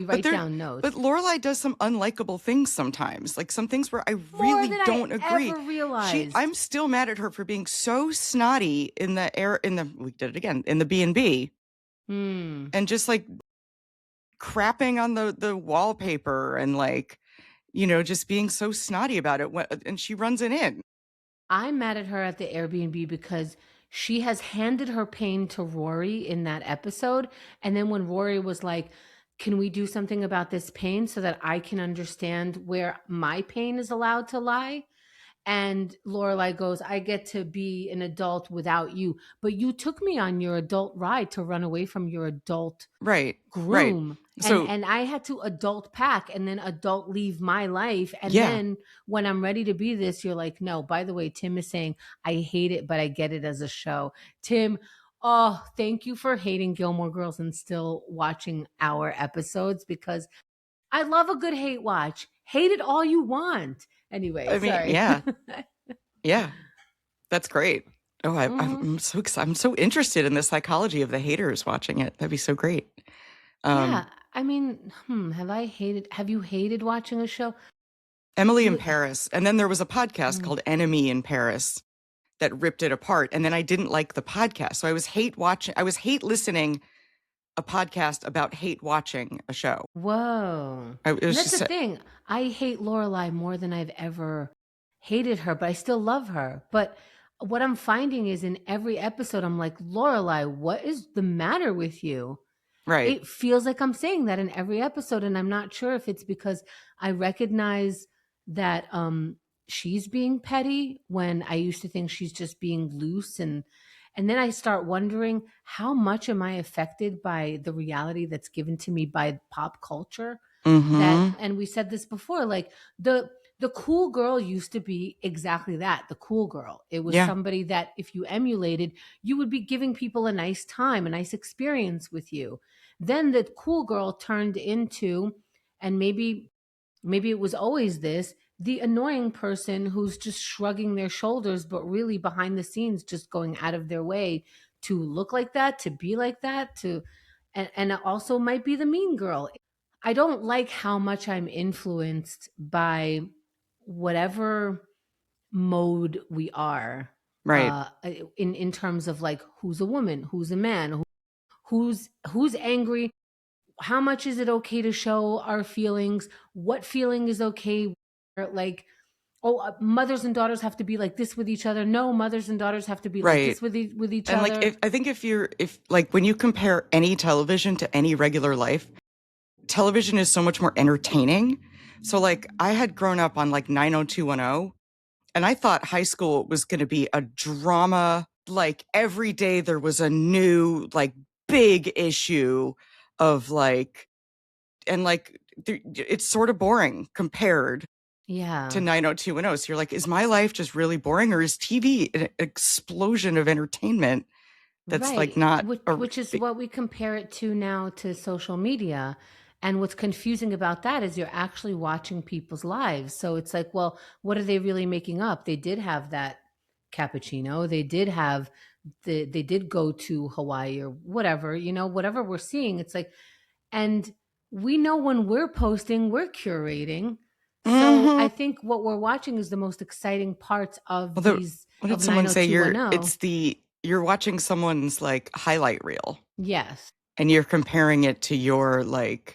We But write down notes. but Lorelai does some unlikable things sometimes, like some things where I really don't agree. Ever realized. I'm still mad at her for being so snotty in we did it again, in the B&B, and just like crapping on the wallpaper and like, just being so snotty about it. And she runs it in. I'm mad at her at the Airbnb because she has handed her pain to Rory in that episode. And then when Rory was like, can we do something about this pain so that I can understand where my pain is allowed to lie? And Lorelai goes, I get to be an adult without you. But you took me on your adult ride to run away from your adult Right. groom. So And I had to adult pack and then adult leave my life. And Yeah. then when I'm ready to be this, you're like, no, by the way, Tim is saying, I hate it, but I get it as a show. Tim, oh, thank you for hating Gilmore Girls and still watching our episodes, because I love a good hate watch. Hate it all you want. Anyway, I mean, sorry. yeah. Yeah. That's great. Oh, Mhm. I'm so excited. I'm so interested in the psychology of the haters watching it. That'd be so great. Yeah, I mean, have you hated watching a show? Emily in With Paris. And then there was a podcast called Enemy in Paris that ripped it apart. And then I didn't like the podcast. So I was hate listening a podcast about hate watching a show. Whoa. It was That's just the thing. I hate Lorelai more than I've ever hated her, but I still love her. But what I'm finding is in every episode, I'm like, Lorelai, what is the matter with you? right. It feels like I'm saying that in every episode, and I'm not sure if it's because I recognize that she's being petty when I used to think she's just being loose, and then I start wondering, how much am I affected by the reality that's given to me by pop culture? Mm-hmm. And we said this before, like the cool girl used to be exactly that, the cool girl. It was Yeah. somebody that if you emulated, you would be giving people a nice time, a nice experience with you. Then the cool girl turned into, and maybe it was always this, the annoying person who's just shrugging their shoulders, but really behind the scenes just going out of their way to look like that, to be like that, and it also might be the mean girl. I don't like how much I'm influenced by whatever mode we are, Right. in terms of like who's a woman, who's a man, who's angry, how much is it okay to show our feelings, what feeling is okay, like, oh, mothers and daughters have to be like this with each other. No, mothers and daughters have to be like this with each And other. like, I think if like when you compare any television to any regular life, television is so much more entertaining. So like I had grown up on like 90210, and I thought high school was going to be a drama. Like every day there was a new like big issue of like, and like it's sort of boring compared to 90210. So you're like, is my life just really boring, or is TV an explosion of entertainment that's like not which is what we compare it to now, to social media. And what's confusing about that is you're actually watching people's lives. So it's like, well, what are they really making up? They did have that cappuccino. They did go to Hawaii or whatever, whatever we're seeing. It's like, and we know when we're posting, we're curating. So I think what we're watching is the most exciting parts of these. What did someone say? You're watching someone's like highlight reel. Yes. And you're comparing it to your like